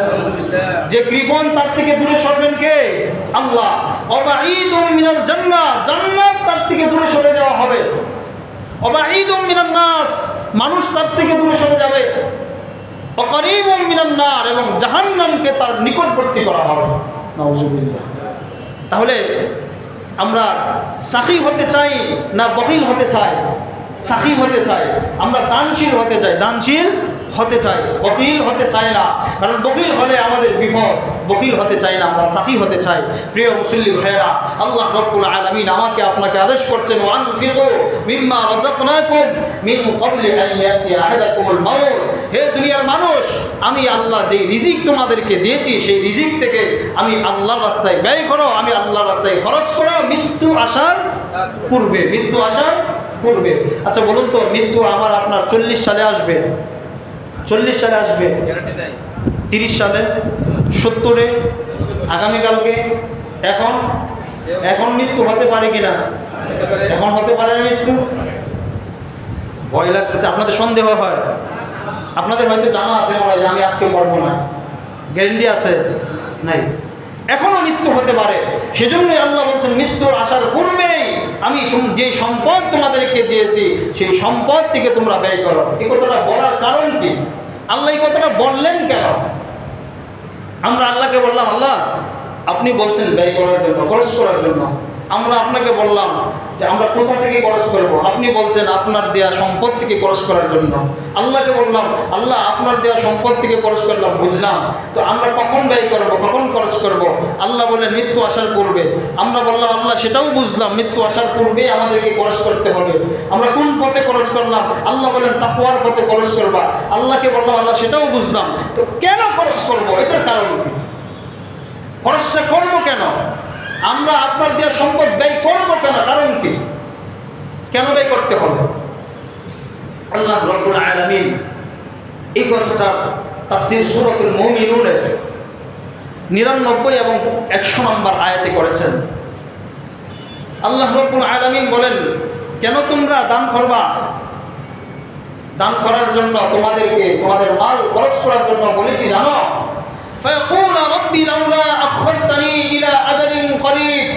যে কৃপণ তার থেকে দূরে সরবেন কে? আল্লাহ। ওয়াবাঈদুম মিনাল জান্নাহ। জান্নাত তার থেকে দূরে সরে যাওয়া হবে। ওয়াবাঈদুম মিনান নাস। মানুষ তার থেকে দূরে সরে যাবে। ওয়া করিবুম মিনান নার। এবং জাহান্নামকে তার নিকটবর্তী করা হবে। নাউজুবিল্লাহ। তাহলে আমরা সাখী হতে চাই না বখিল হতে চাই? সাখী হতে চাই। আমরা দানশীল হতে চাই, দানশীল হতে চাই, বখিল হতে চাই না। কারণ বখিল হলে আমাদের বিপদ। বখিল হতে চাই না, আমরা সাখী হতে চাই। প্রিয় মুসলিম ভাইয়েরা, আল্লাহ রাব্বুল আলামিন আমাকে আপনাকে আদেশ করছেন, ওয়ানফিকু মিম্মা রাযাকনাকুম মিন ক্বাবলি আন ইয়াতিয়া আহাদাকুমুল মাউত। হে দুনিয়ার মানুষ, আমি আল্লাহ যেই রিজিক তোমাদেরকে দিয়েছি সেই রিজিক থেকে আমি আল্লাহর রাস্তায় ব্যয় করো, আমি আল্লাহর রাস্তায় খরচ করো মৃত্যু আসার পূর্বে। মৃত্যু আসার পূর্বে। আচ্ছা বলুন তো, মৃত্যু আমার আপনার 40 সালে আসবে, 40 সালে আসবে, 30 সালে, 70-এ, আগামীকালকে, এখন মৃত্যু হতে পারে কিনা? এখন হতে পারে না মৃত্যু? ভয় লাগতেছে। আপনাদের সন্দেহ হয়? আপনাদের হয়তো জানা আছে যে আমি আজকে মরবো না, গ্যারেন্টি আছে? নাই। এখনো মৃত্যু হতে পারে। সেজন্যই আল্লাহ বলছেন, মৃত্যুর আসার পূর্বেই আমি যে সম্পদ তোমাদেরকে দিয়েছি সেই সম্পদ থেকে তোমরা ব্যয় করো। এই কথাটা বলার কারণ কি? আল্লাহ এই কথাটা বললেন কেন? আমরা আল্লাহকে বললাম, আল্লাহ আপনি বলছেন ব্যয় করার জন্য, খরচ করার জন্য। আমরা আপনাকে বললাম যে আমরা কোথা থেকে খরচ করব? আপনি বলছেন আপনার দেয়া সম্পদ থেকে খরচ করার জন্য। আল্লাহকে বললাম, আল্লাহ আপনার দেয়া সম্পদ থেকে খরচ করলাম, বুঝলাম, তো আমরা কখন ব্যয় করব, কখন খরচ করব? আল্লাহ বললেন মৃত্যু আসার পূর্বে। আমরা বললাম, আল্লাহ সেটাও বুঝলাম, মৃত্যু আসার পূর্বেই আমাদেরকে খরচ করতে হবে। আমরা কোন পথে খরচ করলাম? আল্লাহ বললেন তাকওয়ার পথে খরচ করবা। আল্লাহকে বললাম, আল্লাহ সেটাও বুঝলাম, তো কেন খরচ করব? এটার কারণ কি? খরচটা করবো কেন? আমরা আপনার দেওয়া সম্পদ ব্যয় করবো কেন? কারণ কি? কেন ব্যয় করতে হবে? আল্লাহ রাব্বুল আলামিন এই কথাটা তাফসীর সূরাতুল মুমিনুনের 99 এবং 100 নম্বর আয়াতে করেছেন। আল্লাহ রাব্বুল আলামিন বলেন, কেন তোমরা দান করবা? দান করার জন্য তোমাদেরকে তোমাদের মাল খরচ করার জন্য বলেছি, জানো? فيقول ربي لولا أخرتني إلى أجل قريب।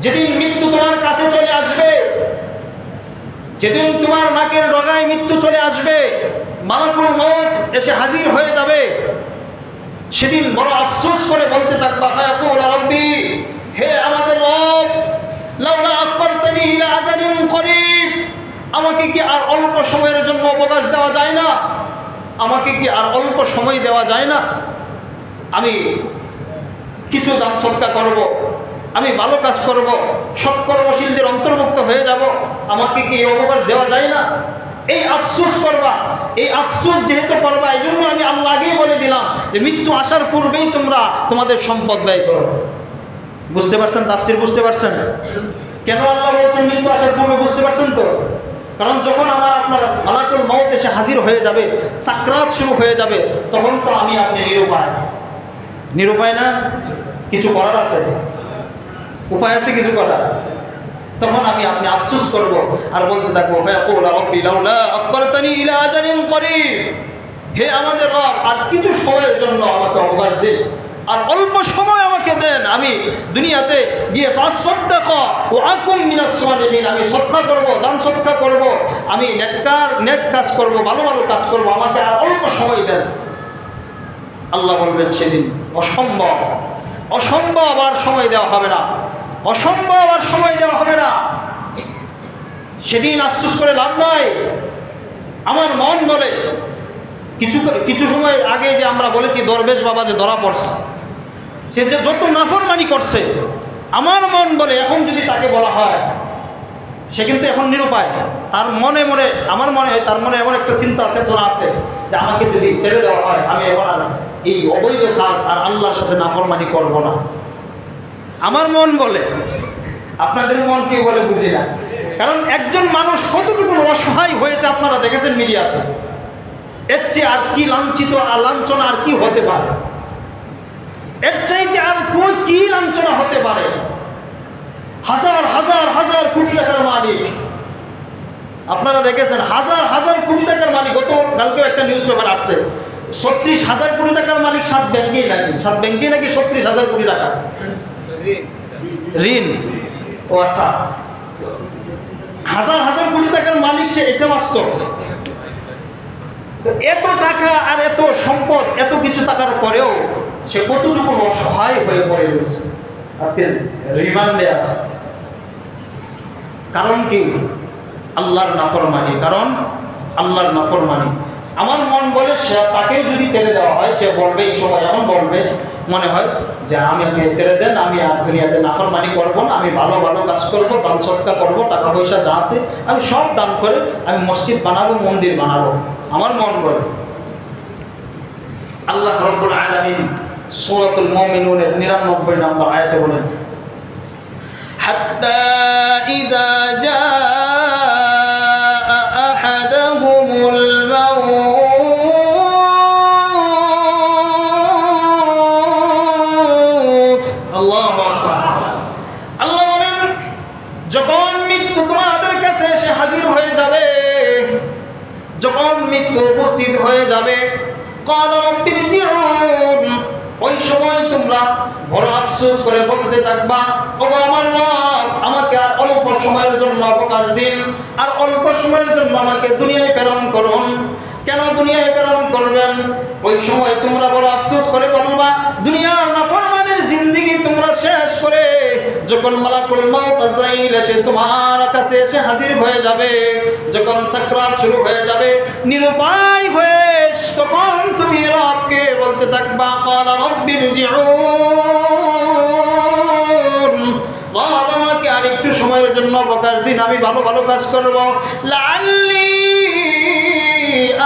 যেদিন মৃত্যু তোমার কাছে চলে আসবে, যেদিন তোমার নাকের ডগায় মৃত্যু চলে আসবে, মালাকুল মউত এসে হাজির হয়ে যাবে, সেদিন বড় আফসোস করে বলতে থাকবা, ফায়াকুল রব্বি, হে আমাদের রব, লাউলা আখরতানি ইলা আজালিন করিব। আমাকে কি আর অল্প সময়ের জন্য অবকাশ দেওয়া যায় না? আমাকে কি আর অল্প সময় দেওয়া যায় না? আমি কিছু দান সদকা করব, আমি ভালো কাজ করব, সৎকর্মশীলদের অন্তর্ভুক্ত হয়ে যাব, আমাকে কি এই অবকাশ দেওয়া যায় না? এই আফসোস করবা। এই আফসোস যেহেতু করবা, এই জন্য আমি আল্লাহ আগেই বলে দিলাম যে মৃত্যু আসার পূর্বেই তোমরা তোমাদের সম্পদ ব্যয় করো। বুঝতে পারছেন? তাফসীর বুঝতে পারছেন কেন আল্লাহ বলছেন মৃত্যু আসার পূর্বে? বুঝতে পারছেন তো? কারণ যখন আমার আপনার মালাকুল মউত এসে হাজির হয়ে যাবে, সাকরাত শুরু হয়ে যাবে, তখন তো আমি আপনি নিরুপায় না? কিছু করার আছে? উপায় আছে কিছু করার? তখন আমি আপনি আফসোস করব আর বলতে থাকবো, ফায়াকুল রব্বি লাউলা আখরতানি ইলা আজালিন করিব। হে আমাদের রব, আর কিছু সময়ের জন্য আমাকে অবকাশ দে, আর অল্প সময় আমাকে দেন, আমি দুনিয়াতে গিয়ে ফাসাদ্দাকা ওয়া আকুম মিনাস সালিহিন, আমি সদকা করব, দান সদকা করব, আমি নেক কাজ করব, ভালো ভালো কাজ করব, আমাকে আর অল্প সময় দেন। আল্লাহ বলবেন সেদিন অসম্ভব, অসম্ভব, আর সময় দেওয়া হবে না, অসম্ভব, আর সময় দেওয়া হবে না। সেদিন আফসোস করে লাভ নাই। আমার মন বলে, কিছু সময় আগে যে আমরা বলেছি দরবেশ বাবা যে ধরা পড়ছে, সে যে যত নাফরমানি করছে, আমার মন বলে এখন যদি তাকে বলা হয়, সে কিন্তু এখন নিরুপায়। তার মনে মনে, আমার মনে হয় তার মনে এমন একটা চিন্তা চেতনা আছে যে আমাকে যদি ছেড়ে দেওয়া হয়, আমি এখন আর এই অবৈধ কাজ আর আল্লাহর সাথে নাফরমানি করব না। আমার মন বলে, আপনাদের মন কি বলে বুঝি না। কারণ একজন মানুষ কতটুকু অসহায় হয়েছে আপনারা দেখেছেন মিডিয়াতে। এর চেয়ে আর কি লাঞ্ছিত আর লাঞ্ছনা আর কি হতে পারে? এর চাইতে আর কি লাঞ্ছনা হতে পারে? হাজার হাজার হাজার কোটি টাকার মালিক, আপনারা দেখেছেন হাজার হাজার কোটি টাকার মালিক। কালকেও একটা নিউজ পেপার আসছে 36,000 কোটি টাকার মালিক 7 ব্যাংকেই নাকি 36,000 কোটি টাকা ঋণ। ও আচ্ছা, হাজার হাজার কোটি টাকার মালিক সে, এটা বাস্তব। তো এত টাকা আর এত সম্পদ, এত কিছু টাকার পরেও সে কতটুকু অসহায় হয়ে পড়ে রয়েছে, আজকে রিমান্ডে আছে। কারণ কি? আল্লাহর নাফরমানি। কারণ আল্লাহর নাফরমানি। আমার মন বলে সে, তাকে যদি ছেড়ে দেওয়া হয়, সে বলবে এই সময় এমন বলবে মনে হয় যে আমাকে ছেড়ে দেন, আমি আর দুনিয়াতে নাফরমানি করব না, আমি ভালো ভালো কাজ করব, দান সদকা করব, টাকা পয়সা যা আছে আমি সব দান করে আমি মসজিদ বানাবো, মন্দির বানাবো। আমার মন বলে। আল্লাহ রাব্বুল আলামিন সূরাতুল মুমিনুনের 99 নম্বর আয়াতে বলেন, হাত্তা ইযা জাআ আহাদাহুমুল মাউত। আল্লাহু আকবার। আল্লাহ বলেন, যখন মৃত্যু তোমাদের কাছে এসে হাজির হয়ে যাবে, যখন মৃত্যু উপস্থিত হয়ে যাবে, ক্বালা রাব্বির জিউন, ওই সময় তোমরা বড় আফসোস করে বলতে থাকবা, ওগো আমার রব, আমাকে আর অল্প সময়ের জন্য অবকাশ দিন, আর অল্প সময়ের জন্য আমাকে দুনিয়ায় প্রেরণ করুন। কেন দুনিয়ায় প্রেরণ করবেন? ওই সময় তোমরা বড় আফসোস করে বলবা, দুনিয়ার নাফরমানের জিন্দেগি তোমরা শেষ করে যখন মালাকুল মউত আজরাইল এসে তোমার কাছে এসে হাজির হয়ে যাবে, যখন সাকরাত শুরু হয়ে যাবে, নিরুপায় হয়ে তখন তুমি রবকে বলতে থাকবা, ক্বালা রাব্বির জিউন, রব আমাকে আর একটু সময়ের জন্য অবকাশ দিন, আমি ভালো ভালো কাজ করব, লাআল্লি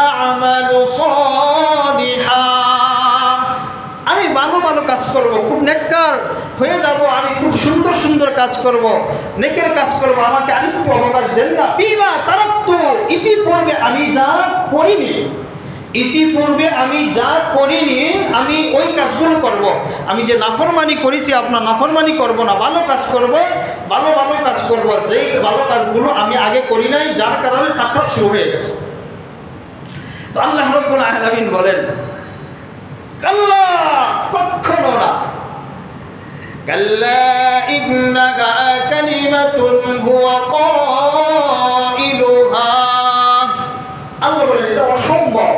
আ'মালু সালিহা, আমি ভালো ভালো কাজ করব, খুব নেককার হয়ে যাব, আমি খুব সুন্দর সুন্দর কাজ করব, নেকের কাজ করব, আমাকে আরেকটু অবকাশ দেন না। ফিমা তারাক্তু, ইতিপূর্বে আমি যা করিনি, আমি ওই কাজগুলো করব। আমি যে নাফরমানি করেছি আপনার নাফরমানি করব না, ভালো কাজ করব, ভালো ভালো কাজ করব, যেই ভালো কাজগুলো আমি আগে করি নাই, যার কারণে সাকরাত শুরু হয়ে গেছে। তো আল্লাহ রাব্বুল আলামিন বলেন, কাল্লা, কখনো না, কাল্লা ইন্নাহা কালিমাতুন হুয়া কাইলুহা, আল্লাহ বলেন এটা অসম্ভব,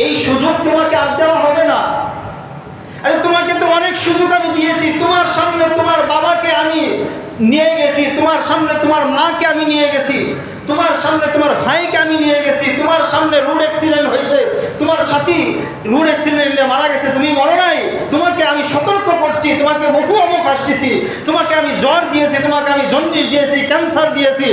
এই সুযোগ তোমাকে আর দেওয়া হবে না। আরে তোমাকে তো অনেক সুযোগ আমি দিয়েছি, তোমার সামনে তোমার বাবাকে আমি নিয়ে গেছি, তোমার সামনে তোমার মাকে আমি নিয়ে গেছি, তোমার সামনে তোমার ভাইকে আমি নিয়ে গেছি, তোমার সামনে রোড অ্যাক্সিডেন্ট হয়েছে, তোমার সাথী রোড অ্যাক্সিডেন্টে মারা গেছে, তুমি মরো নাই, তোমাকে আমি সতর্ক করছি, তোমাকে বহু অবকাশ দিয়েছি, তোমাকে আমি জ্বর দিয়েছি, তোমাকে আমি জন্ডিস দিয়েছি, ক্যান্সার দিয়েছি,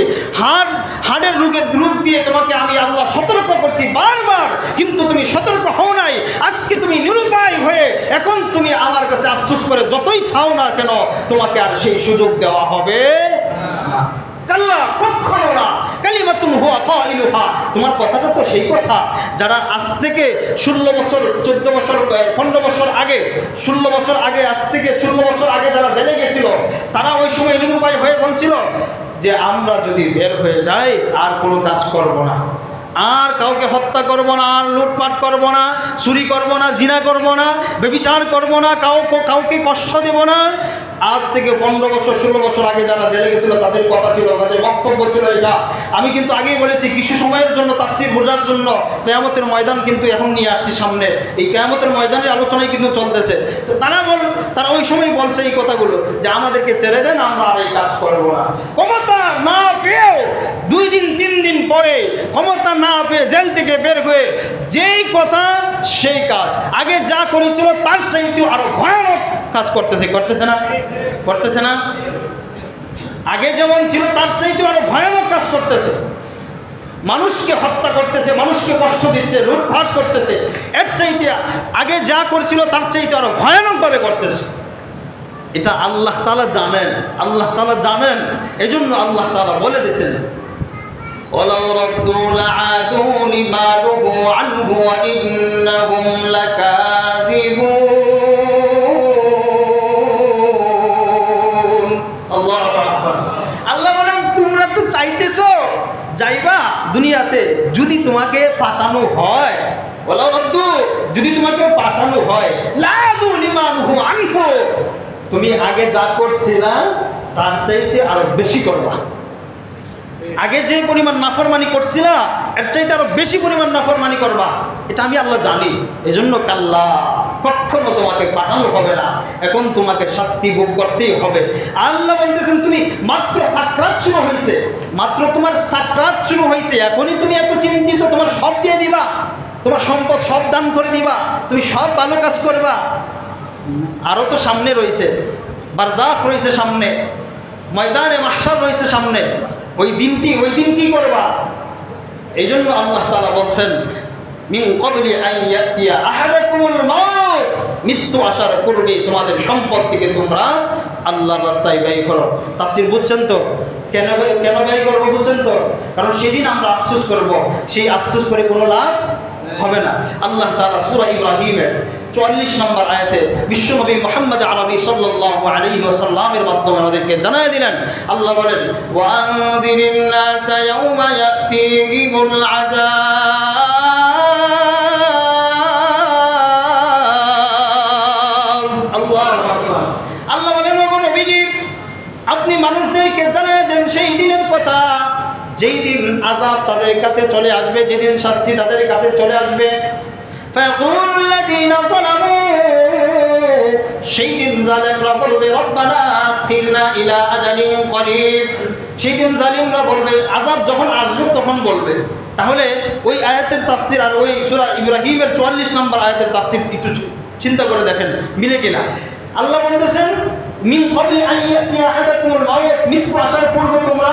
হার্টের রোগ দিয়ে তোমাকে আমি আল্লাহ সতর্ক করছি বারবার, কিন্তু তুমি সতর্ক হও নাই। আজকে তুমি নিরুপায় হয়ে এখন তুমি আমার কাছে আফসোস করে যতই চাও না কেন, তোমাকে আর সেই সুযোগ দেওয়া হবে না। কাল্লা, কখনো না, কালিমাতুন হুয়া কাইলুহা, তোমার কথাটা তো সেই কথা যারা আজ থেকে 16 বছর 14 বছর 15 বছর আগে 16 বছর আগে, আজ থেকে 16 বছর আগে যারা জেনে গেছিল, তারা ওই সময় নিরুপায় হয়ে বলছিল যে আমরা যদি বের হয়ে যাই আর কোনো কাজ করব না, আর কাউকে হত্যা করব না, আর লুটপাট করব না, চুরি করব না, জিনা করব না, ব্যভিচার করব না, কাউকে কষ্ট দেব না। আজ থেকে 15 বছর 16 বছর আগে যারা জেলে গেছিল তাদের কথা ছিল, তাদের বক্তব্য ছিল এটা। আমি কিন্তু আগেই বলেছি কিছু সময়ের জন্য তাফসীর বোঝার জন্য কিয়ামতের ময়দান কিন্তু এখন নিয়ে আসছি সামনে। এই কিয়ামতের ময়দানের আলোচনাই কিন্তু চলতেছে। তো তারা ওই সময় বলছে এই কথাগুলো যে আমাদেরকে ছেড়ে দেন, আমরা আর এই কাজ করবো না। ক্ষমতা না পেয়েও 2 দিন 3 দিন পরে ক্ষমতা না পেয়ে জেল থেকে বের হয়ে যেই কথা সেই কাজ, আগে যা করেছিল তার চাইতেও আরো ভয়ানক কাজ করতেছে না? আগে যেমন ছিল তার চাইতেও আরো ভয়ানক কাজ করতেছে। মানুষকে হত্যা করতেছে, মানুষকে কষ্ট দিচ্ছে, লুটপাট করতেছে। এর চাইতে আগে যা করছিল তার চাইতে আরো ভয়ানকভাবে করতেছে। এটা আল্লাহ তাআলা জানেন। এজন্য আল্লাহ তাআলা বলে দিয়েছেন, ওয়ালাউ রাদ্দু লাআদু লিমা নূহু আনহু ওয়া ইন্নাহুম লাকাযিবুন। আল্লাহু আকবার। আল্লাহ বলেন তোমরা তো চাইতেছো যাইবা দুনিয়াতে, যদি তোমাকে পাঠানো হয়, ওয়ালাউ রাদ্দু, যদি তোমাকে পাঠানো হয়, লাআদু লিমা নূহু আনহু, তুমি আগে যা করছিলা তার চাইতে আরো বেশি করবা। আগে যে পরিমাণ নাফরমানি করছিলা এর চাইতে আরো বেশি পরিমাণ নাফরমানি করবা। এটা আমি আল্লাহ জানি। এজন্য কাল্লা, কখনো তোমাকে পাঠানো হবে না, এখন তোমাকে শাস্তি ভোগ করতেই হবে। আল্লাহ বলতেছেন তুমি মাত্র সাকরাত শুরু হয়েছে, মাত্র তোমার সাকরাত শুরু হয়েছে, এখনই তুমি এত চিন্তিত, তোমার সব দিয়ে দিবা, তোমার সম্পদ সব দান করে দিবা, তুমি সব ভালো কাজ করবা। আরও তো সামনে রয়েছে, বারজাখ রয়েছে সামনে, ময়দানে মাহশার রয়েছে সামনে। ওই দিন কি করবা? এই জন্য আল্লাহ তাআলা বলছেন, মিন ক্বাবলি আন ইয়াতিয়া আহাদাকুমুল মাউত, মৃত্যু আসার পূর্বে তোমাদের সম্পদ থেকে তোমরা আল্লাহর রাস্তায় ব্যয় করো। তাফসীর বুঝছেন তো? কেন ব্যয় করবো বুঝছেন তো? কারণ সেদিন আমরা আফসোস করব, সেই আফসোস করে কোনো লাভ হবে না। আল্লাহ তাআলা সূরা ইব্রাহিমের 44 নম্বর আয়াতে বিশ্বনবী মুহাম্মদ আরবি সাল্লাল্লাহু আলাইহি ওয়াসাল্লামের মাধ্যমে আমাদেরকে জানায় দিলেন। আল্লাহ বলেন, ওয়া আনযিরিন নাসা ইয়াওমা ইয়াতিহিমুল আযাব। আল্লাহু আকবার। আল্লাহ বলেন, ও নবীজি আপনি মানুষদেরকে জানিয়ে দেন সেই দিনের কথা, যেই দিন আযাব তাদের কাছে চলে আসবে, যেদিন শাস্তি তাদের কাছে চলে আসবে। ফায়াকুলুল লাযীনা যালামু, সেই দিন জালেমরা বলবে, রব্বানা আখিরনা ইলা আজালিন করিব। সেই দিন জালিমরা বলবে, আযাব যখন আসবে তখন বলবে। তাহলে ওই আয়াতের তাফসীর আর ওই সূরা ইব্রাহিমের 44 নম্বর আয়াতের তাফসীর একটু চিন্তা করে দেখেন মিলে কিনা। আল্লাহ বলতেছেন, মিন ক্বাবলি আন ইয়াতিয়া আহাদাকুমুল মাউত, মৃত্যু আসার পূর্বে তোমরা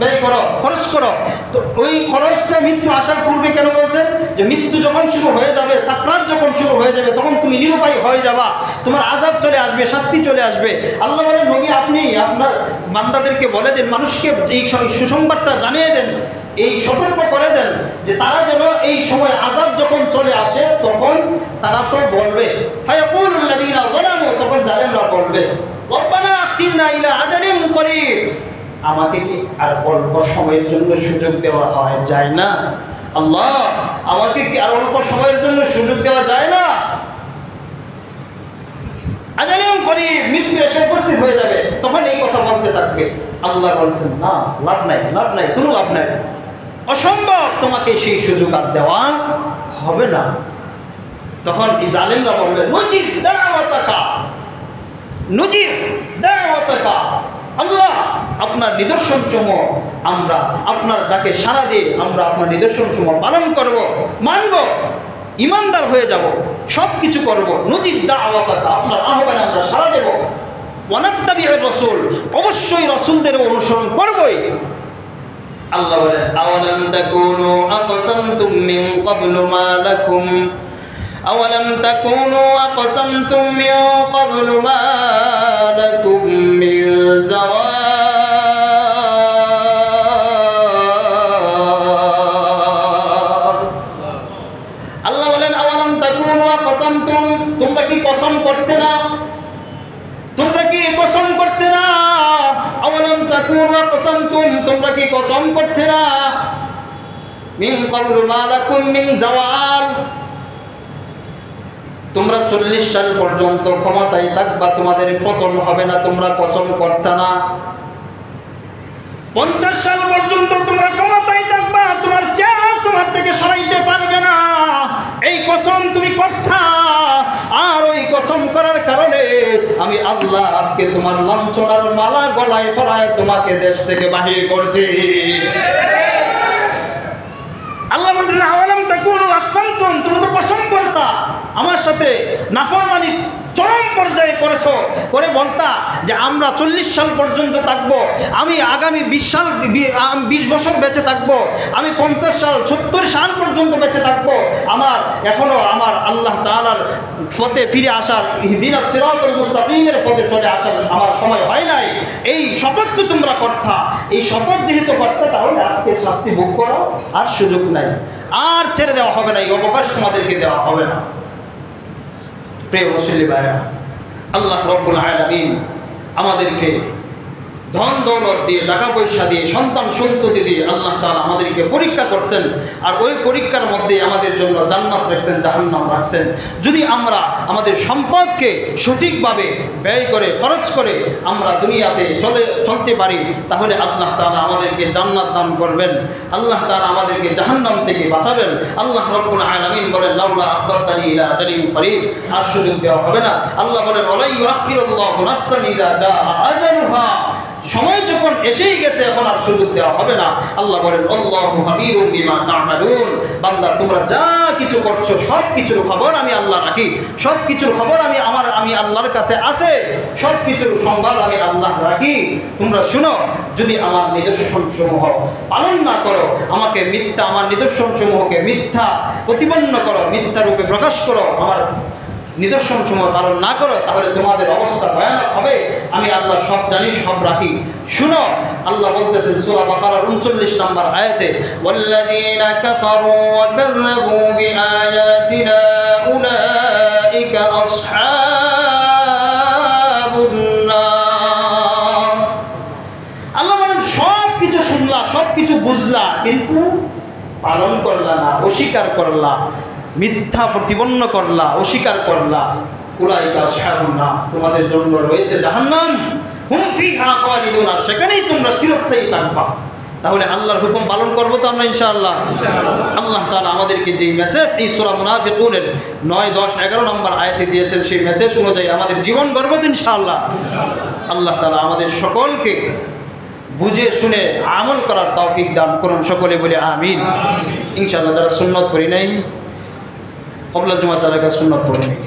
ব্যয় করো, খরচ করো। তো ওই খরচটা মৃত্যু আসার পূর্বে কেন বলছেন? যে মৃত্যু যখন শুরু হয়ে যাবে, সাকরাত যখন শুরু হয়ে যাবে, তখন তুমি নিরুপায় হয়ে যাবা, তোমার আযাব চলে আসবে, শাস্তি চলে আসবে। আল্লাহ বলেন, নবী আপনি আপনার বান্দাদেরকে বলে দেন, মানুষকে এই সুসংবাদটা জানিয়ে দেন, এই সতর্ক করে দেন যে তারা যেন এই সময় আযাব যখন চলে আসে তখন তারা তো বলবে, ফায়াকুলুল লাযীনা যালামু, তখন জালেমরা বলবে, রব্বানা আখিরনা ইলা আজালিন করিব, আমাকে কি আর অল্প সময়ের জন্য সুযোগ দেওয়া যায় না? আল্লাহ আমাকে কি আর অল্প সময়ের জন্য সুযোগ দেওয়া যায় না? আজালিন করিব, মৃত্যু এসে উপস্থিত হয়ে যাবে, তখন এই কথা বলতে থাকবে। আল্লাহ বলছেন, না, লাভ নাই, কোনো লাভ নাই, অসম্ভব, তোমাকে সেই সুযোগ আর দেওয়া হবে না। তখন এই জালেমরা বলবে, নুজিব দাওয়াতাকা, আল্লাহ আপনার নিদর্শন সমূহ, আমরা আপনার ডাকে সাড়া দিয়ে আমরা আপনার নিদর্শন সমূহ পালন করব, মানব, ইমানদার হয়ে যাব, সব কিছু করব। নুজিব দাওয়াতাকা, আপনার আহ্বানে আমরা সাড়া দেব। ওয়ানাত্তাবিউর রাসূল, অবশ্যই রাসূলদের অনুসরণ করবই। আল্লাহ বলেন, আওয়ালাম তাকুনু আকসামতুম মিন ক্বাবলু মা লাকুম, আওয়ালাম তাকুনু আকসামতুম মিন ক্বাবলু মা লাকুম মিন যাওয়াল। আল্লাহ বলেন, আওয়ালাম তাকুনু আকসামতুম, তোমরা কি কসম করতে না? তোমরা কি কসম করতে না? আওয়ালাম তাকুনু আকসামতুম, তোমরা কি কসম করতে না? মিন ক্বাবলু মা লাকুম মিন জাওয়াল। তোমরা 40 সাল পর্যন্ত ক্ষমতায় থাকবা, তোমাদের পতন হবে না, তোমরা কসম করতে না। 50 সাল পর্যন্ত তোমরা ক্ষমতায় থাকবা, তোমার চেয়ার তোমার থেকে সরাইতে পারবে না, এই কসম তুমি করতা। আর ওই কসম করার কারণে আমি আল্লাহ আজকে তোমার লাঞ্ছনার মালা গলায় পরায় তোমাকে দেশ থেকে বাহির করছি। আল্লাহ বলতেছে আওয়ালাম তাকুনু আকসামতুম, তুমি তো কসম করতা, আমার সাথে নাফরমানি চরম পর্যায়ে করেছো, করে বলতা যে আমরা 40 সাল পর্যন্ত থাকবো, আমি আগামী 20 বছর বেঁচে থাকবো, আমি 50 সাল 70 সাল পর্যন্ত বেঁচে থাকবো, আমার এখনো আমার আল্লাহ তাআলার পথে ফিরে আসার ইহদিনাস সিরাতাল মুস্তাকিমের পথে চলে আসার আমার সময় হয় নাই। এই শপথ তো তোমরা করতা, এই শপথ যেহেতু করতা তাহলে আজকে শাস্তি ভোগ করো, আর সুযোগ নাই, আর ছেড়ে দেওয়া হবে না, এই অবকাশ তোমাদেরকে দেওয়া হবে না। প্রিয় মুসলিম ভাইরা, আল্লাহ রাব্বুল আলামিন আমাদেরকে ধন দৌলত দিয়ে, টাকা পয়সা দিয়ে, সন্তান সন্ততি দিয়ে আল্লাহ তাআলা আমাদেরকে পরীক্ষা করছেন, আর ওই পরীক্ষার মধ্যে আমাদের জন্য জান্নাত রাখছেন, জাহান্নাম রাখছেন। যদি আমরা আমাদের সম্পদকে সঠিকভাবে ব্যয় করে, খরচ করে আমরা দুনিয়াতে চলতে পারি, তাহলে আল্লাহ তাআলা আমাদেরকে জান্নাত দান করবেন, আল্লাহ তাআলা আমাদেরকে জাহান্নাম থেকে বাঁচাবেন। আল্লাহ রাব্বুল আলামিন বলেন লাউলা আখখারতানি ইলা আজালিন করিব, আর সুযোগ দেওয়া হবে না। আল্লাহ বলেন ওয়ালা ইউআখিরুল্লাহু নাফসান ইযা জাআ আজালুহা, সময় যখন এসেই গেছে এখন আর সুযোগ দেওয়া হবে না। আল্লাহ বলেন আল্লাহু খাবীরুম বিমা তা'মালুন, বান্দা তোমরা যা কিছু করছো সব কিছুর খবর আমি আল্লাহ রাখি, সব কিছুর খবর আমি আল্লাহর কাছে আছে, সব কিছুর সংবাদ আমি আল্লাহ রাখি। তোমরা শুনো, যদি আমার নিদর্শনসমূহ পালন না করো, আমাকে মিথ্যা, আমার নিদর্শনসমূহকে মিথ্যা প্রতিপন্ন করো, মিথ্যা রূপে প্রকাশ করো, আমার নিদর্শন সময় পালন না করো, তাহলে তোমাদের অবস্থা ভয়ানক হবে। আমি আল্লাহ সব জানি, সব রাখি। শুনো, আল্লাহ বলতেছেন সূরা বাকারার 39 নম্বর আয়াতে ওয়াল্লাযীনা কাফারু ওয়া কাযযাবু বিআয়াতিনা উলাইকা আসহাবুন নার। আল্লাহ বলেন সব কিছু শুনলা, সব কিছু বুঝলা, কিন্তু পালন করলা না, অস্বীকার করলা, মিথ্যা প্রতিপন্ন করলা, অস্বীকার করলা, উলাইকা আসহাবুন নার, তোমাদের জন্য রয়েছে জাহান্নাম, হুম ফিহা খালিদুন, সেখানেই তোমরা চিরস্থায়ী থাকবা। তাহলে আল্লাহর হুকুম পালন করবো তো আমরা ইনশাআল্লাহ। আল্লাহ তাআলা আমাদেরকে যে মেসেজ এই সূরা মুনাফিকুনের 9, 10, 11 নম্বর আয়াতে দিয়েছেন, সেই মেসেজ অনুযায়ী আমাদের জীবন গড়বো তো ইনশাআল্লাহ। আল্লাহ তাআলা আমাদের সকলকে বুঝে শুনে আমল করার তৌফিক দান করুন, সকলে বলে আমিন। ইনশাআল্লাহ যারা সুন্নত পড়ি নাই, কবলা জুমা চার রাকাত সুন্নত পড়ে নেই।